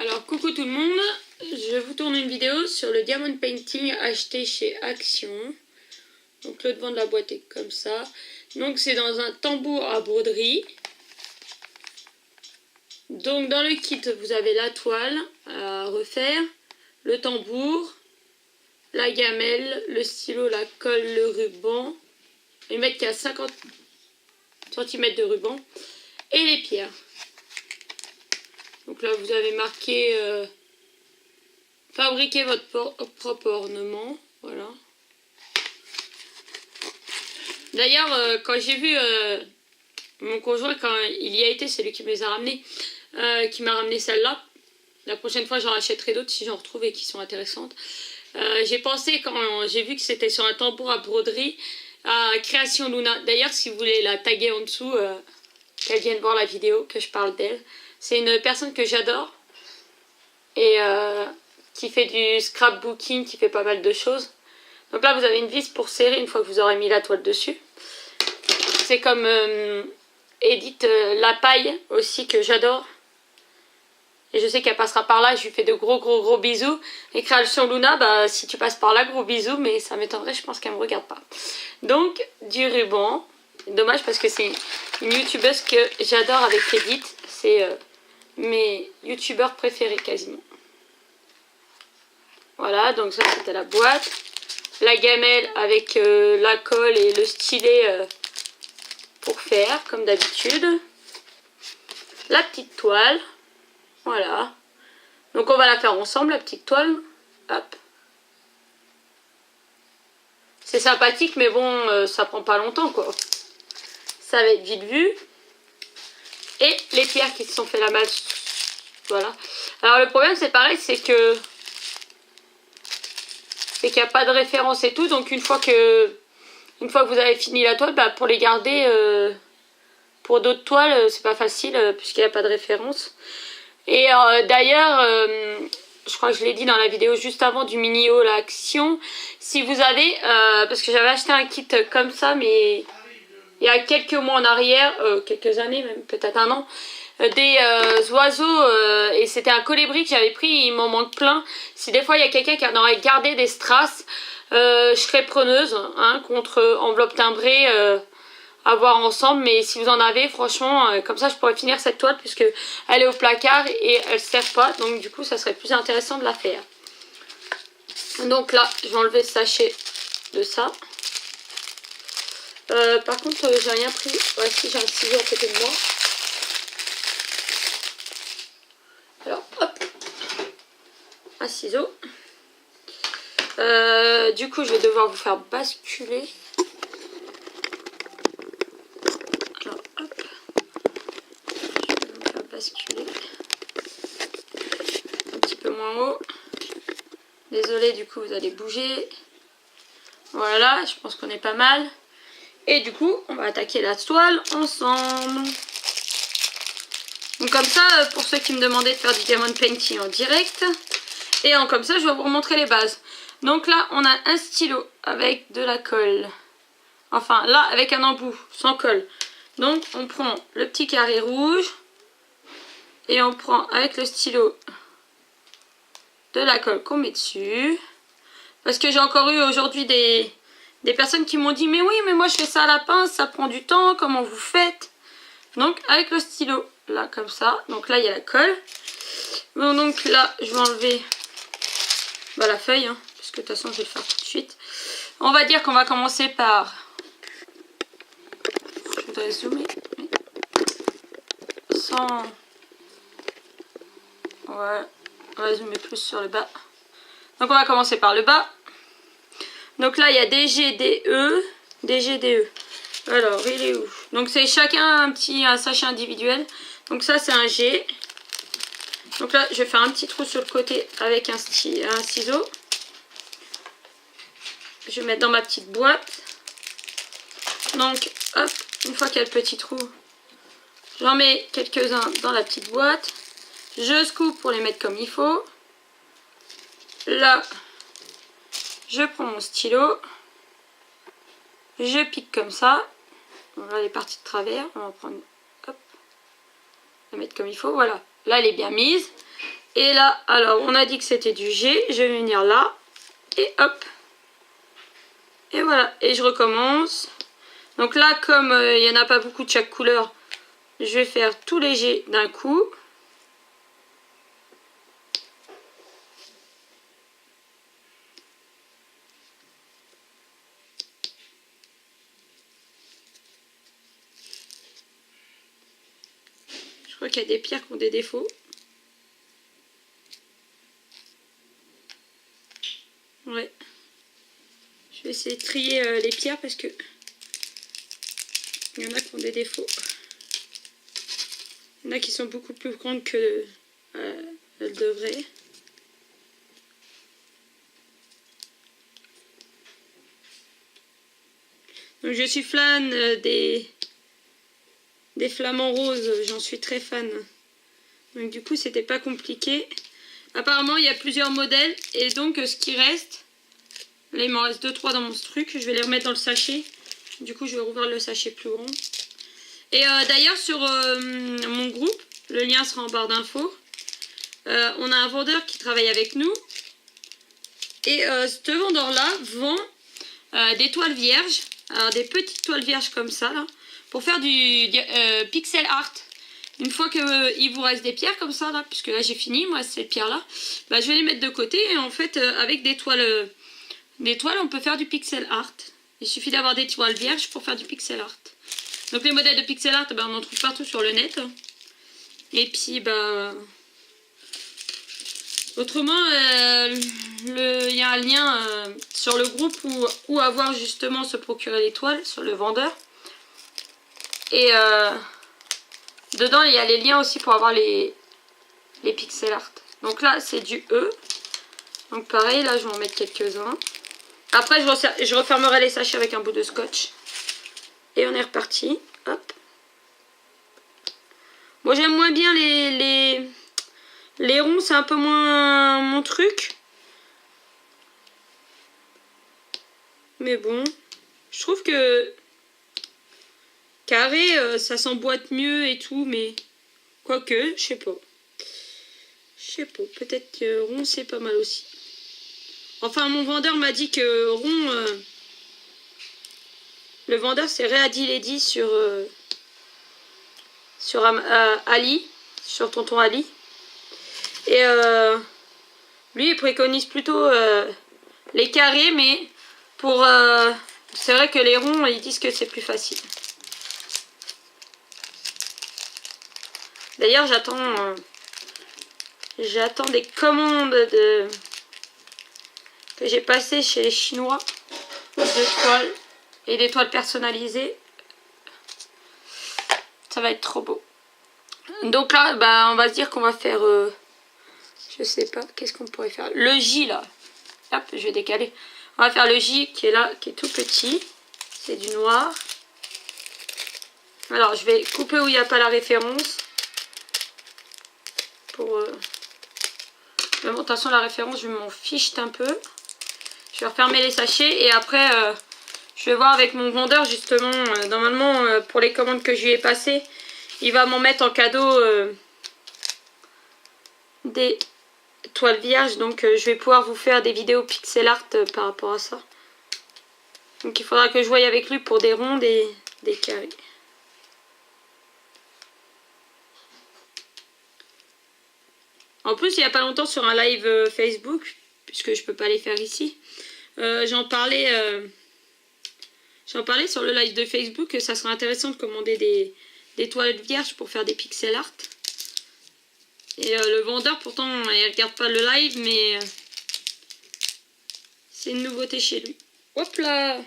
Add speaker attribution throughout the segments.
Speaker 1: Alors coucou tout le monde, je vous tourne une vidéo sur le diamond painting acheté chez Action. Donc le devant de la boîte est comme ça. Donc c'est dans un tambour à broderie. Donc dans le kit vous avez la toile à refaire, le tambour, la gamelle, le stylo, la colle, le ruban. Il met qu'il y a 50 cm de ruban et les pierres. Donc là vous avez marqué fabriquer votre propre ornement. Voilà. D'ailleurs quand j'ai vu mon conjoint, quand il y a été, c'est lui qui me les a ramenés, qui m'a ramené celle-là. La prochaine fois j'en achèterai d'autres si j'en retrouve et qui sont intéressantes. J'ai pensé quand j'ai vu que c'était sur un tambour à broderie à Création Luna. D'ailleurs si vous voulez la taguer en dessous, qu'elle vienne voir la vidéo, que je parle d'elle. C'est une personne que j'adore et qui fait du scrapbooking, qui fait pas mal de choses. Donc là vous avez une vis pour serrer une fois que vous aurez mis la toile dessus. C'est comme Edith Lapaille aussi que j'adore. Et je sais qu'elle passera par là, je lui fais de gros bisous. Et Création Luna, bah si tu passes par là, gros bisous, mais ça m'étonnerait, je pense qu'elle me regarde pas. Donc du ruban, dommage parce que c'est une youtubeuse que j'adore avec Edith. C'est mes youtubeurs préférés quasiment. Voilà, donc ça c'était la boîte. La gamelle avec la colle et le stylet pour faire, comme d'habitude. La petite toile. Voilà. Donc on va la faire ensemble, la petite toile. Hop. C'est sympathique, mais bon, ça prend pas longtemps, quoi. Ça va être vite vu. Et les pierres qui se sont fait la malle. Voilà. Alors le problème, c'est pareil, c'est qu'il n'y a pas de référence et tout. Donc une fois que vous avez fini la toile, bah, pour les garder pour d'autres toiles, c'est pas facile puisqu'il n'y a pas de référence. Et d'ailleurs, je crois que je l'ai dit dans la vidéo juste avant du mini haul Action, si vous avez, parce que j'avais acheté un kit comme ça, mais il y a quelques mois en arrière, quelques années même, peut-être un an, des oiseaux, et c'était un colibri que j'avais pris, il m'en manque plein. Si des fois il y a quelqu'un qui en aurait gardé des strass, je serais preneuse, hein, contre enveloppe timbrée, à voir ensemble, mais si vous en avez, franchement, comme ça je pourrais finir cette toile puisque elle est au placard et elle se sert pas, donc du coup ça serait plus intéressant de la faire. Donc là je vais enlever le sachet de ça. Par contre j'ai rien pris. Ouais, si, j'ai un ciseau à côté de moi. Alors hop, un ciseau. Du coup je vais devoir vous faire basculer. Basculer un petit peu moins haut. Désolée, du coup vous allez bouger. Voilà, je pense qu'on est pas mal. Et du coup on va attaquer la toile ensemble. Donc comme ça, pour ceux qui me demandaient de faire du diamond painting en direct, et comme ça je vais vous remontrer les bases. Donc là on a un stylo avec de la colle, enfin là avec un embout sans colle. Donc on prend le petit carré rouge et on prend avec le stylo de la colle qu'on met dessus. Parce que j'ai encore eu aujourd'hui des personnes qui m'ont dit mais oui mais moi je fais ça à la pince, ça prend du temps, comment vous faites? Donc avec le stylo là comme ça, donc là il y a la colle. Bon, donc là je vais enlever la feuille, hein, parce que de toute façon je vais le faire tout de suite. On va dire qu'on va commencer par, je voudrais zoomer sans, ouais, on va zoomer plus sur le bas. Donc on va commencer par le bas. Donc là il y a DG, DE, DG, DE. Alors il est où? Donc c'est chacun un sachet individuel. Donc ça c'est un G. Donc là je vais faire un petit trou sur le côté avec un ciseau. Je vais mettre dans ma petite boîte. Donc hop, une fois qu'il y a le petit trou, j'en mets quelques-uns dans la petite boîte. Je scoop pour les mettre comme il faut. Là je prends mon stylo, je pique comme ça. Donc là elle est partie de travers, on va prendre, hop, la mettre comme il faut, voilà. Là elle est bien mise. Et là, alors on a dit que c'était du G, je vais venir là, et hop. Et voilà, et je recommence. Donc là, comme il n'y en a pas beaucoup de chaque couleur, je vais faire tous les G d'un coup. Je crois qu'il y a des pierres qui ont des défauts. Ouais. Je vais essayer de trier les pierres parce que il y en a qui ont des défauts. Il y en a qui sont beaucoup plus grandes que elles devraient. Donc je suis fan des flamants roses, j'en suis très fan. Donc du coup c'était pas compliqué. Apparemment il y a plusieurs modèles et donc ce qui reste, là il m'en reste 2-3 dans mon truc, je vais les remettre dans le sachet. Du coup je vais rouvrir le sachet plus grand. Et d'ailleurs sur mon groupe, le lien sera en barre d'infos, on a un vendeur qui travaille avec nous. Et ce vendeur là vend des toiles vierges, alors des petites toiles vierges comme ça là, pour faire du pixel art. Une fois qu'il vous reste des pierres comme ça là, puisque là j'ai fini, moi ces pierres là, bah, je vais les mettre de côté et en fait avec des toiles on peut faire du pixel art. Il suffit d'avoir des toiles vierges pour faire du pixel art. Donc les modèles de pixel art, bah, on en trouve partout sur le net. Et puis bah autrement, il y a un lien sur le groupe où avoir justement se procurer les toiles sur le vendeur. Et dedans, il y a les liens aussi pour avoir les pixel art. Donc là, c'est du E. Donc pareil, là, je vais en mettre quelques-uns. Après, je refermerai les sachets avec un bout de scotch. Et on est reparti. Hop. Moi, j'aime moins bien les ronds, c'est un peu moins mon truc. Mais bon, je trouve que carré, ça s'emboîte mieux et tout, mais quoique, je sais pas. Je sais pas, peut-être que rond c'est pas mal aussi. Enfin, mon vendeur m'a dit que rond, le vendeur c'est Réadi Lady sur Ali, sur Tonton Ali. Et lui, il préconise plutôt les carrés, mais pour... c'est vrai que les ronds, ils disent que c'est plus facile. D'ailleurs, j'attends des commandes que j'ai passées chez les Chinois de toiles et des toiles personnalisées. Ça va être trop beau. Donc là, bah, on va se dire qu'on va faire... je sais pas, qu'est-ce qu'on pourrait faire? Le J, là. Hop, je vais décaler. On va faire le J qui est là, qui est tout petit. C'est du noir. Alors, je vais couper où il n'y a pas la référence. Mais bon, de toute façon, la référence, je m'en fiche un peu. Je vais refermer les sachets et après, je vais voir avec mon vendeur, justement. Normalement, pour les commandes que je lui ai passées, il va m'en mettre en cadeau des toiles vierges. Donc, je vais pouvoir vous faire des vidéos pixel art par rapport à ça. Donc, il faudra que je voie avec lui pour des ronds, des carrés. En plus, il n'y a pas longtemps sur un live Facebook, puisque je peux pas les faire ici, j'en parlais sur le live de Facebook que ça serait intéressant de commander des toiles vierges pour faire des pixel art. Et le vendeur, pourtant, il regarde pas le live, mais c'est une nouveauté chez lui. Hop là! Hop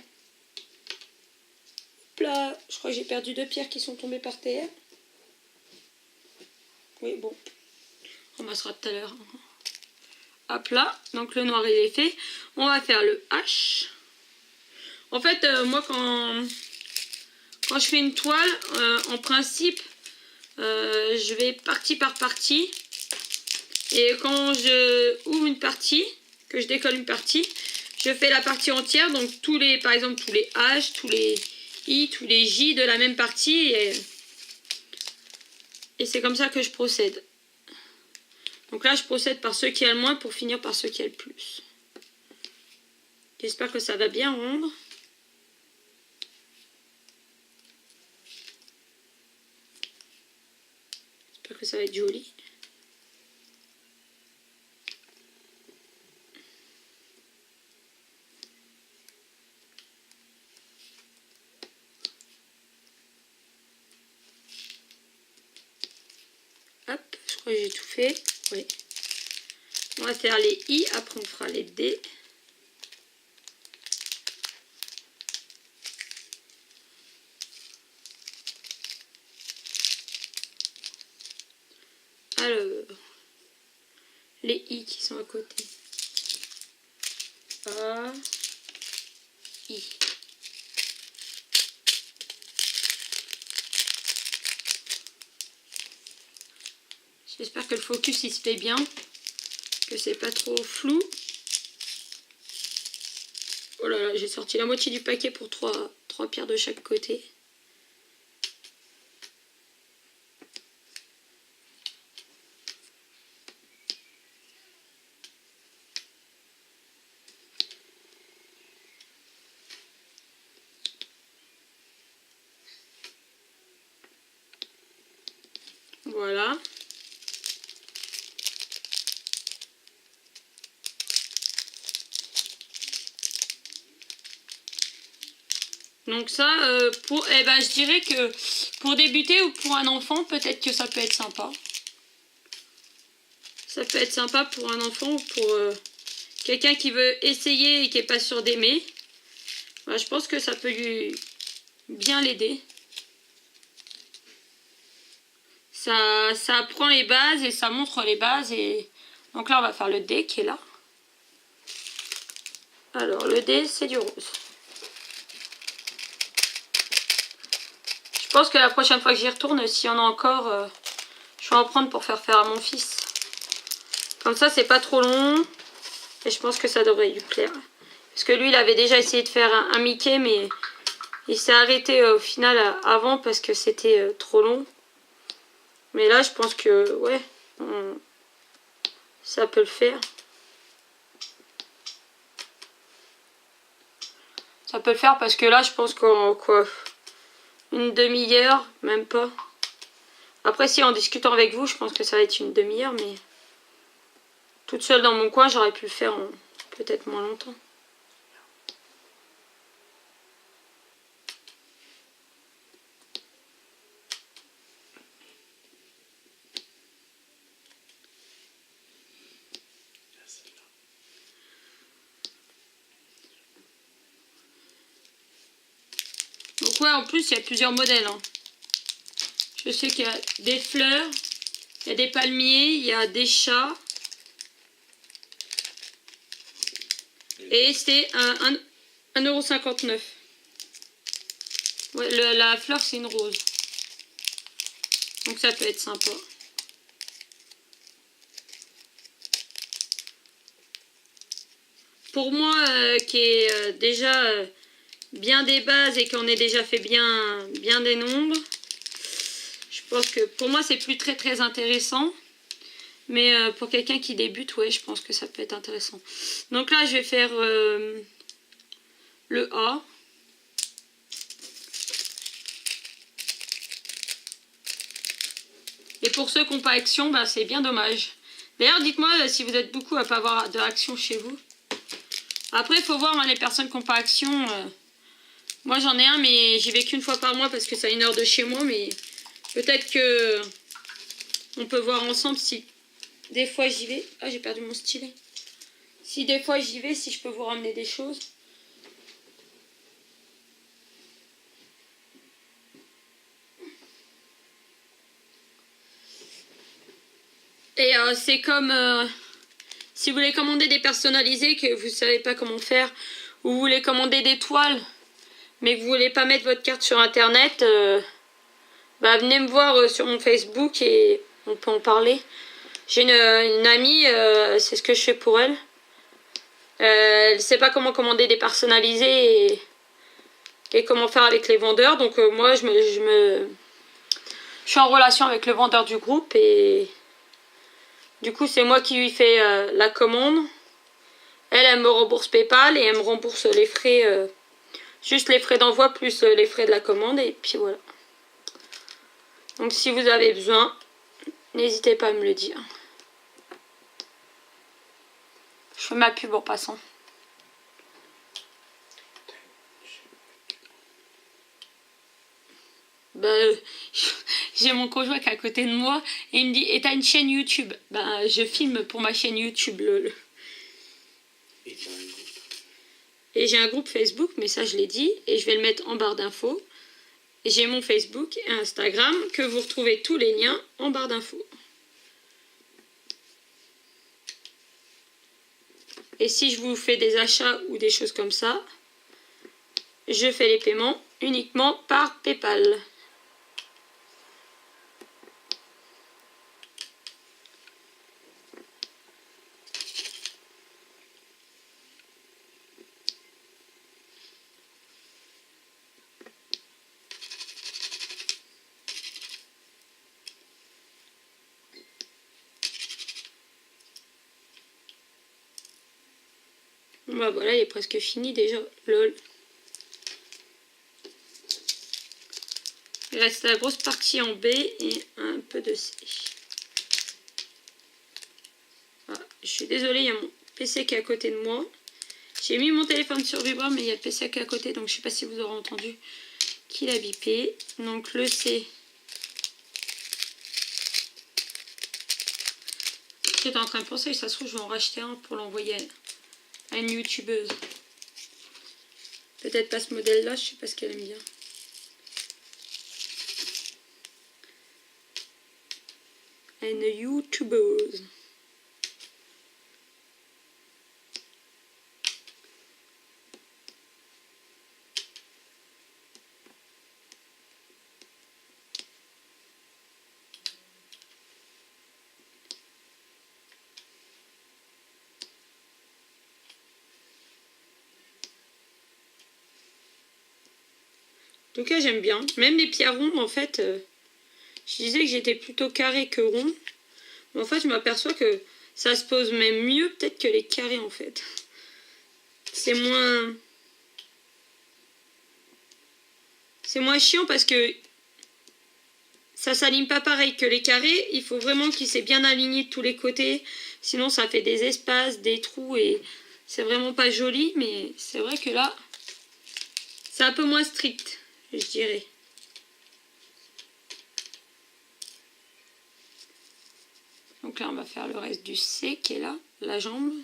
Speaker 1: là! Je crois que j'ai perdu 2 pierres qui sont tombées par terre. Oui, bon. On ramassera tout à l'heure. Hop là, donc le noir il est fait. On va faire le H. En fait, moi quand je fais une toile, en principe, je vais partie par partie. Et quand je ouvre une partie, que je décolle une partie, je fais la partie entière. Donc par exemple tous les H, tous les I, tous les J de la même partie. Et c'est comme ça que je procède. Donc là, je procède par ceux qui a le moins pour finir par ceux qui a le plus. J'espère que ça va bien rendre. J'espère que ça va être joli. Hop, je crois que j'ai tout fait. Oui. On va faire les I, après on fera les D. Alors, les I qui sont à côté. A, I. J'espère que le focus il se fait bien, que c'est pas trop flou. Oh là là, j'ai sorti la moitié du paquet pour trois pierres de chaque côté. Voilà. Donc ça, je dirais que pour débuter ou pour un enfant, peut-être que ça peut être sympa. Ça peut être sympa pour un enfant ou pour quelqu'un qui veut essayer et qui n'est pas sûr d'aimer. Bah, je pense que ça peut lui bien l'aider. Ça apprend les bases et ça montre les bases. Et donc là, on va faire le D qui est là. Alors, le D, c'est du rose. Je pense que la prochaine fois que j'y retourne, s'il y en a encore, je vais en prendre pour faire à mon fils. Comme ça, c'est pas trop long. Et je pense que ça devrait lui plaire. Parce que lui, il avait déjà essayé de faire un Mickey, mais il s'est arrêté au final avant parce que c'était trop long. Mais là, je pense que, ouais, ça peut le faire. Ça peut le faire parce que là, je pense qu'en quoi, une demi-heure, même pas. Après, si en discutant avec vous, je pense que ça va être une demi-heure, mais toute seule dans mon coin, j'aurais pu le faire en peut-être moins longtemps. Donc ouais, en plus, il y a plusieurs modèles. Hein. Je sais qu'il y a des fleurs, il y a des palmiers, il y a des chats. Et c'est 1,59 €. Ouais, la fleur, c'est une rose. Donc ça peut être sympa. Pour moi, qui est déjà bien des bases et qu'on ait déjà fait bien des nombres, je pense que pour moi, c'est plus très intéressant. Mais pour quelqu'un qui débute, ouais, je pense que ça peut être intéressant. Donc là, je vais faire le A. Et pour ceux qui n'ont pas action, bah, c'est bien dommage. D'ailleurs, dites-moi si vous êtes beaucoup à ne pas avoir de action chez vous. Après, il faut voir hein, les personnes qui n'ont pas action. Moi, j'en ai un, mais j'y vais qu'une fois par mois parce que c'est à 1 heure de chez moi. Mais peut-être que on peut voir ensemble si des fois j'y vais. Ah, j'ai perdu mon stylet. Si des fois j'y vais, si je peux vous ramener des choses. Et c'est comme si vous voulez commander des personnalisés que vous ne savez pas comment faire, ou vous voulez commander des toiles, mais que vous ne voulez pas mettre votre carte sur internet, bah, venez me voir sur mon Facebook et on peut en parler. J'ai une amie, c'est ce que je fais pour elle. Elle ne sait pas comment commander des personnalisés et comment faire avec les vendeurs. Donc moi, je suis en relation avec le vendeur du groupe et Du coup, c'est moi qui lui fais la commande. Elle me rembourse PayPal et elle me rembourse les frais, juste les frais d'envoi plus les frais de la commande. Et puis voilà. Donc si vous avez besoin, n'hésitez pas à me le dire. Je fais ma pub en passant. J'ai mon conjoint qui est à côté de moi et il me dit, et t'as une chaîne YouTube? Je filme pour ma chaîne YouTube, lol. Et j'ai un groupe Facebook, mais ça je l'ai dit, et je vais le mettre en barre d'infos. J'ai mon Facebook et Instagram, que vous retrouvez tous les liens en barre d'infos. Et si je vous fais des achats ou des choses comme ça, je fais les paiements uniquement par PayPal. Voilà, il est presque fini déjà. Lol. Il reste la grosse partie en B et un peu de C. Ah, je suis désolée, il y a mon PC qui est à côté de moi. J'ai mis mon téléphone sur vibreur, mais il y a le PC qui est à côté, donc je ne sais pas si vous aurez entendu qu'il a bipé. Donc le C. J'étais en train de penser, ça se trouve, je vais en racheter un pour l'envoyer à une youtubeuse. Peut-être pas ce modèle-là, je sais pas ce qu'elle aime bien. À une youtubeuse. En tout cas, j'aime bien. Même les pierres rondes, en fait, je disais que j'étais plutôt carré que rond. Mais en fait, je m'aperçois que ça se pose même mieux peut-être que les carrés, en fait. C'est moins chiant parce que ça s'aligne pas pareil que les carrés. Il faut vraiment qu'il s'est bien aligné de tous les côtés. Sinon, ça fait des espaces, des trous et c'est vraiment pas joli. Mais c'est vrai que là, c'est un peu moins strict, je dirais. Donc là, on va faire le reste du C qui est là, la jambe.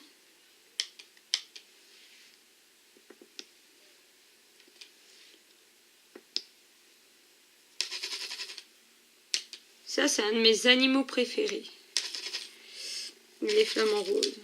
Speaker 1: Ça, c'est un de mes animaux préférés. Les flamants roses.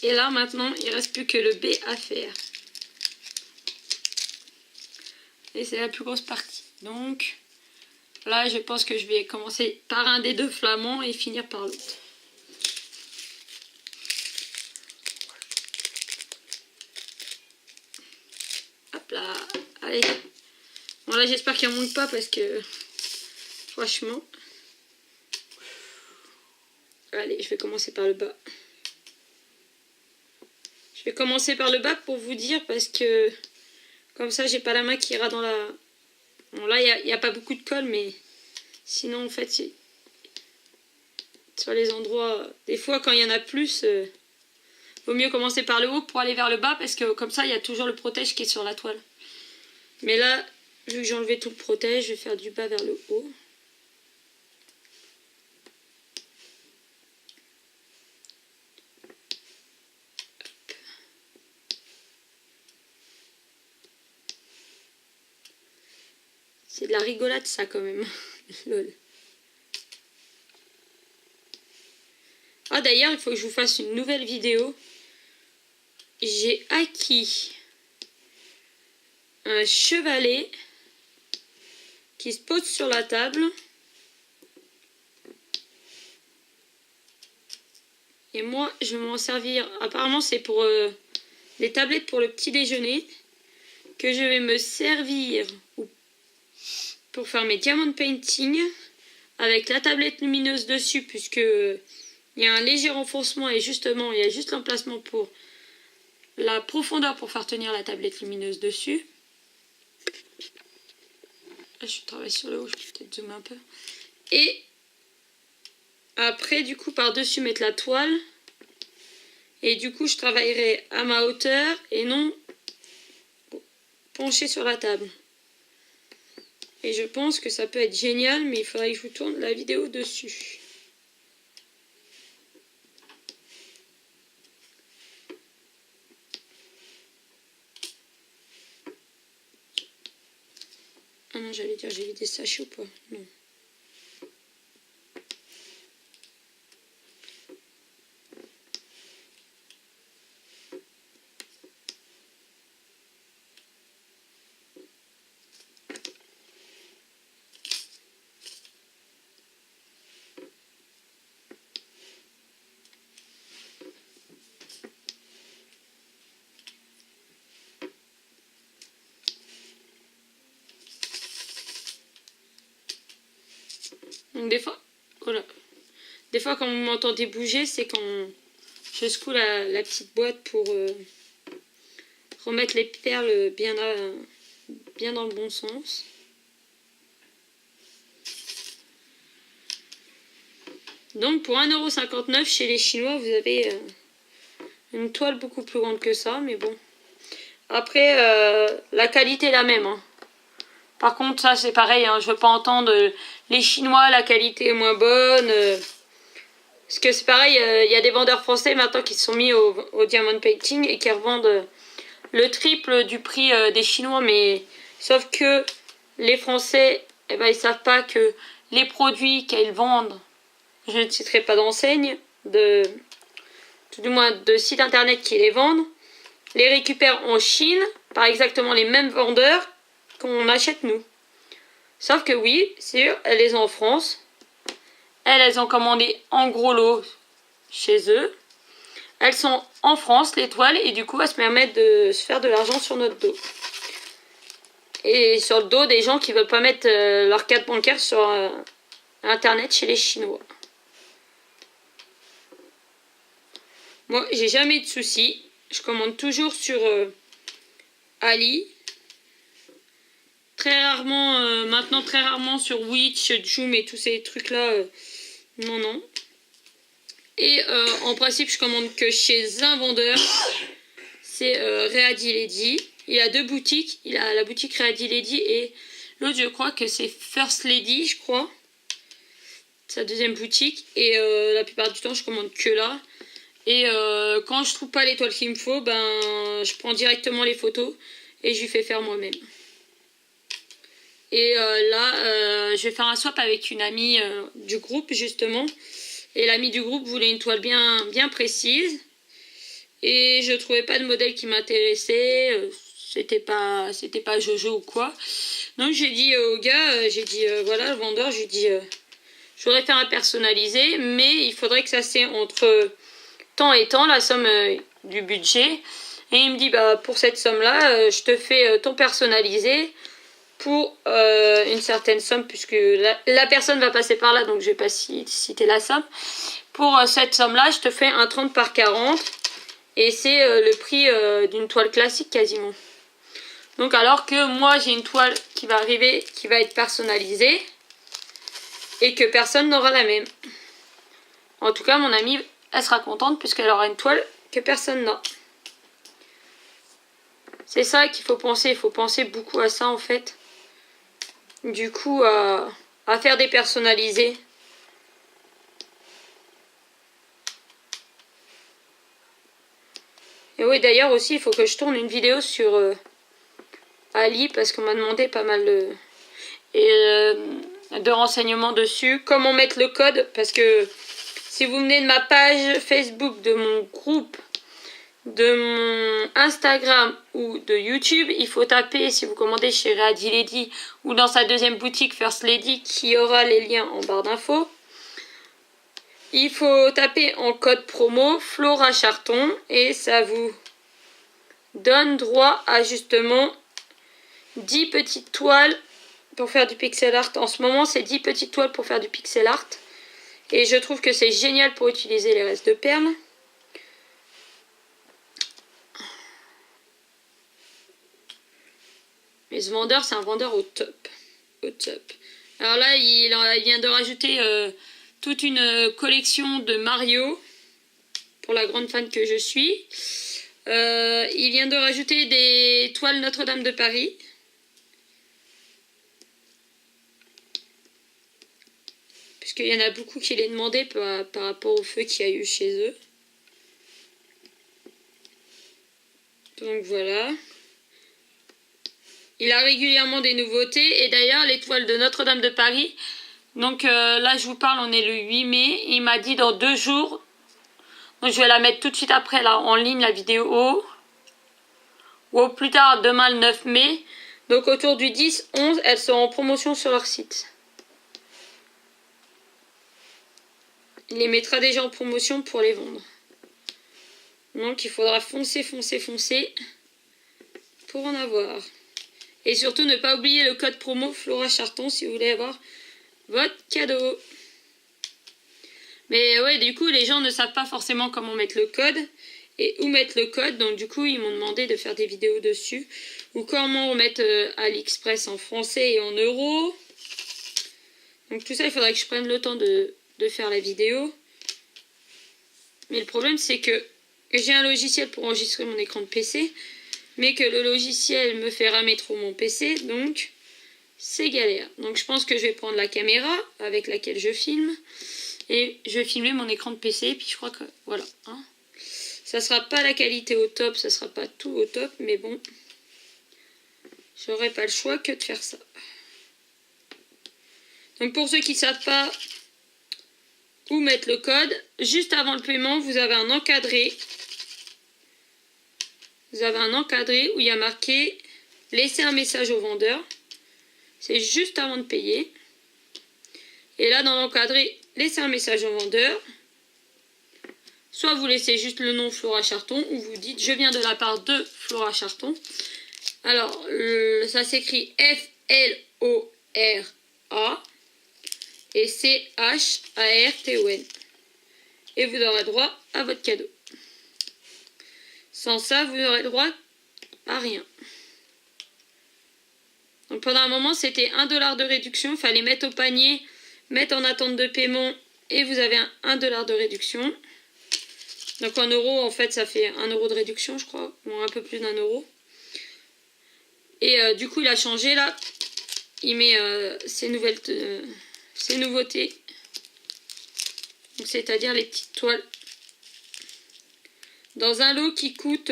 Speaker 1: Et là, maintenant, il ne reste plus que le B à faire. Et c'est la plus grosse partie. Donc, là, je pense que je vais commencer par un des deux flamands et finir par l'autre. Hop là. Allez. Bon, là, j'espère qu'il ne manque pas parce que, franchement... Allez, je vais commencer par le bas. Je vais commencer par le bas pour vous dire parce que comme ça j'ai pas la main qui ira dans la... Bon là il n'y a pas beaucoup de colle mais sinon en fait sur les endroits... Des fois quand il y en a plus... vaut mieux commencer par le haut pour aller vers le bas parce que comme ça il y a toujours le protège qui est sur la toile. Mais là, vu que j'ai enlevé tout le protège, je vais faire du bas vers le haut. C'est de la rigolade ça quand même. Lol. Ah d'ailleurs, il faut que je vous fasse une nouvelle vidéo. J'ai acquis un chevalet qui se pose sur la table. Et moi, je vais m'en servir. Apparemment, c'est pour des tablettes pour le petit déjeuner que je vais me servir pour faire mes diamond painting avec la tablette lumineuse dessus puisque il y a un léger renfoncement et justement, il y a juste l'emplacement pour la profondeur pour faire tenir la tablette lumineuse dessus. Là, je travaille sur le haut, je peux peut-être zoomer un peu. Et après, du coup, par-dessus, mettre la toile. Et du coup, je travaillerai à ma hauteur et non penché sur la table. Et je pense que ça peut être génial, mais il faudrait que je vous tourne la vidéo dessus. Ah non, j'allais dire, j'ai vidé ça chaud ou pas? Non. Donc des fois quand vous m'entendez bouger, c'est quand je secoue la petite boîte pour remettre les perles bien dans le bon sens. Donc pour 1,59 € chez les Chinois, vous avez une toile beaucoup plus grande que ça, mais bon. Après, la qualité est la même, hein. Par contre, ça c'est pareil, hein, je veux pas entendre les Chinois, la qualité est moins bonne. Parce que c'est pareil, il y a des vendeurs français maintenant qui se sont mis au diamond painting et qui revendent le triple du prix des Chinois. Mais sauf que les Français, eh ben, ils savent pas que les produits qu'ils vendent, je ne citerai pas d'enseigne, tout du moins de sites internet qui les vendent, les récupèrent en Chine par exactement les mêmes vendeurs qu'on achète nous. Sauf que oui, c'est sûr, elles les ont en France. Elles ont commandé en gros lot chez eux. Elles sont en France, les toiles, et du coup, elles se permettent de se faire de l'argent sur notre dos. Et sur le dos des gens qui veulent pas mettre leur carte bancaire sur Internet chez les Chinois. Moi, j'ai jamais eu de soucis. Je commande toujours sur Ali. Très rarement, maintenant très rarement sur Wish, Joom et tous ces trucs-là. Non. Et en principe, je commande que chez un vendeur. C'est Ready Lady. Il a deux boutiques. Il a la boutique Ready Lady et l'autre, je crois que c'est First Lady, je crois. Sa deuxième boutique. Et la plupart du temps, je commande que là. Et quand je trouve pas l'étoile qu'il me faut, ben, je prends directement les photos et je lui fais faire moi-même. Et là, je vais faire un swap avec une amie du groupe, justement. Et l'amie du groupe voulait une toile bien précise. Et je trouvais pas de modèle qui m'intéressait. C'était pas Jojo ou quoi. Donc j'ai dit au gars, voilà, le vendeur, j'ai dit, je voudrais faire un personnalisé, mais il faudrait que ça c'est entre temps et temps, la somme du budget. Et il me dit, bah pour cette somme-là, je te fais ton personnalisé pour une certaine somme, puisque la personne va passer par là, donc je vais pas citer la somme. Pour cette somme-là, je te fais un 30 par 40, et c'est le prix d'une toile classique quasiment. Donc alors que moi, j'ai une toile qui va arriver, qui va être personnalisée, et que personne n'aura la même. En tout cas, mon amie, elle sera contente, puisqu'elle aura une toile que personne n'a. C'est ça qu'il faut penser. Il faut penser beaucoup à ça en fait. Du coup, à faire des personnalisés. Et oui, d'ailleurs aussi, il faut que je tourne une vidéo sur Ali parce qu'on m'a demandé pas mal de renseignements dessus. Comment mettre le code, parce que si vous venez de ma page Facebook, de mon groupe, de mon Instagram ou de YouTube, il faut taper, si vous commandez chez Ready Lady ou dans sa deuxième boutique First Lady qui aura les liens en barre d'infos, il faut taper en code promo Flora Charton et ça vous donne droit à justement 10 petites toiles pour faire du pixel art. En ce moment, c'est 10 petites toiles pour faire du pixel art. Et je trouve que c'est génial pour utiliser les restes de perles. Mais ce vendeur, c'est un vendeur au top. Au top. Alors là, il vient de rajouter toute une collection de Mario. Pour la grande fan que je suis. Il vient de rajouter des toiles Notre-Dame de Paris. Puisqu'il y en a beaucoup qui les demandaient par rapport au feu qu'il y a eu chez eux. Donc voilà. Il a régulièrement des nouveautés. Et d'ailleurs, les toiles de Notre-Dame de Paris. Donc là, je vous parle, on est le 8 mai. Il m'a dit dans 2 jours. Donc je vais la mettre tout de suite après là, en ligne, la vidéo. Ou au plus tard, demain le 9 mai. Donc autour du 10-11, elles seront en promotion sur leur site. Il les mettra déjà en promotion pour les vendre. Donc il faudra foncer pour en avoir. Et surtout ne pas oublier le code promo Flora Charton si vous voulez avoir votre cadeau. Mais ouais, du coup les gens ne savent pas forcément comment mettre le code et où mettre le code. Donc du coup ils m'ont demandé de faire des vidéos dessus. Ou comment remettre AliExpress en français et en euros. Donc tout ça il faudrait que je prenne le temps de faire la vidéo. Mais le problème c'est que j'ai un logiciel pour enregistrer mon écran de PC. Mais que le logiciel me fait ramer trop mon PC. Donc c'est galère. Donc je pense que je vais prendre la caméra avec laquelle je filme. Et je vais filmer mon écran de PC. Et puis je crois que voilà. Hein. Ça sera pas la qualité au top. Ça sera pas tout au top. Mais bon. J'aurai pas le choix que de faire ça. Donc pour ceux qui ne savent pas où mettre le code. Juste avant le paiement vous avez un encadré. Vous avez un encadré où il y a marqué « Laissez un message au vendeur ». C'est juste avant de payer. Et là, dans l'encadré, laissez un message au vendeur. Soit vous laissez juste le nom Flora Charton, ou vous dites « Je viens de la part de Flora Charton ». Alors, ça s'écrit F-L-O-R-A et C-H-A-R-T-O-N. Et vous aurez droit à votre cadeau. Sans ça, vous n'aurez droit à rien. Donc pendant un moment, c'était 1 $ de réduction. Il fallait mettre au panier, mettre en attente de paiement et vous avez 1 $ de réduction. Donc en euros, en fait, ça fait 1 € de réduction, je crois. Bon, un peu plus d'1 €. Et du coup, il a changé là. Il met ses nouveautés. C'est-à-dire les petites toiles. Dans un lot qui coûte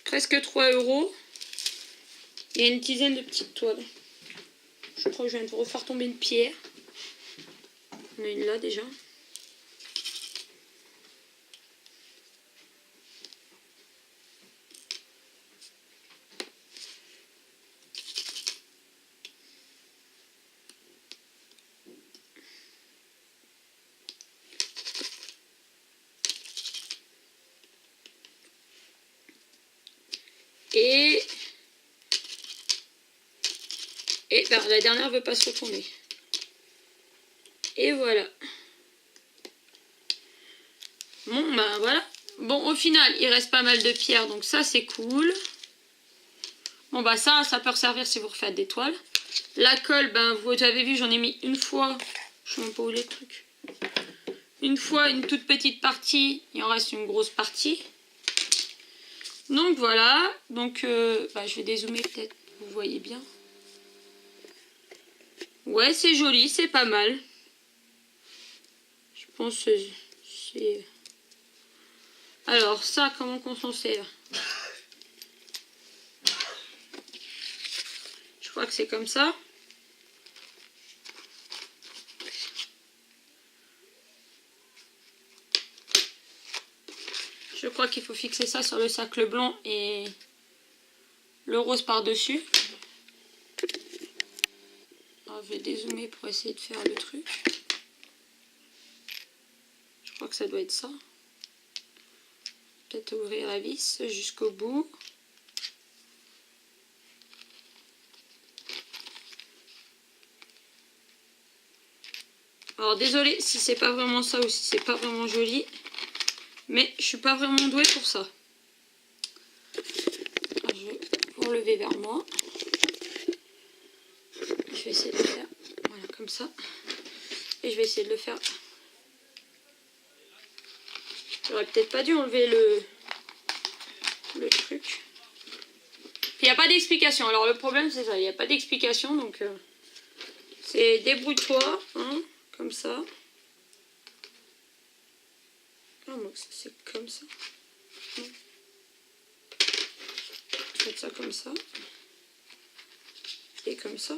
Speaker 1: presque 3 €, il y a une dizaine de petites toiles. Je crois que je viens de refaire tomber une pierre. On a une là déjà. Et ben, la dernière ne veut pas se retourner. Et voilà. Bon, ben voilà. Bon, au final, il reste pas mal de pierres, donc ça, c'est cool. Bon, bah ça peut servir si vous refaites des toiles. La colle, ben, vous avez vu, j'en ai mis une fois. Je sais même pas où les trucs. Une fois, une toute petite partie. Il en reste une grosse partie. Donc voilà, donc je vais dézoomer peut-être, vous voyez bien. Ouais, c'est joli, c'est pas mal. Je pense que c'est... Alors ça, comment qu'on s'en sert? Je crois que c'est comme ça. Je crois qu'il faut fixer ça sur le cercle blanc et le rose par-dessus. Je vais dézoomer pour essayer de faire le truc. Je crois que ça doit être ça. Peut-être ouvrir la vis jusqu'au bout. Alors désolé si c'est pas vraiment ça ou si c'est pas vraiment joli. Mais je suis pas vraiment douée pour ça. Alors, je vais enlever vers moi. Je vais essayer de le faire voilà, comme ça. Et je vais essayer de le faire. J'aurais peut-être pas dû enlever le truc. Il n'y a pas d'explication. Alors le problème c'est ça, il n'y a pas d'explication. Donc c'est débrouille-toi, hein, comme ça. Ah moi c'est comme ça. Mettre ça comme ça. Et comme ça.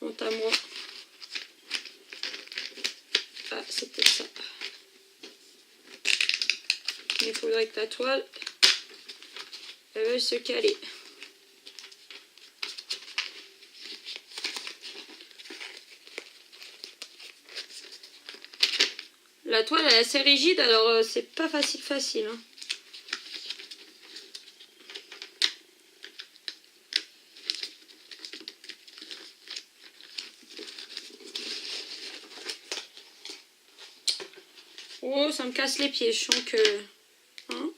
Speaker 1: Honte à moi. Ah, c'est peut-être ça. Il faudrait que la toile, elle veuille se caler. La toile elle est assez rigide, alors c'est pas facile. Hein. Oh, ça me casse les pieds, je sens que... Hein,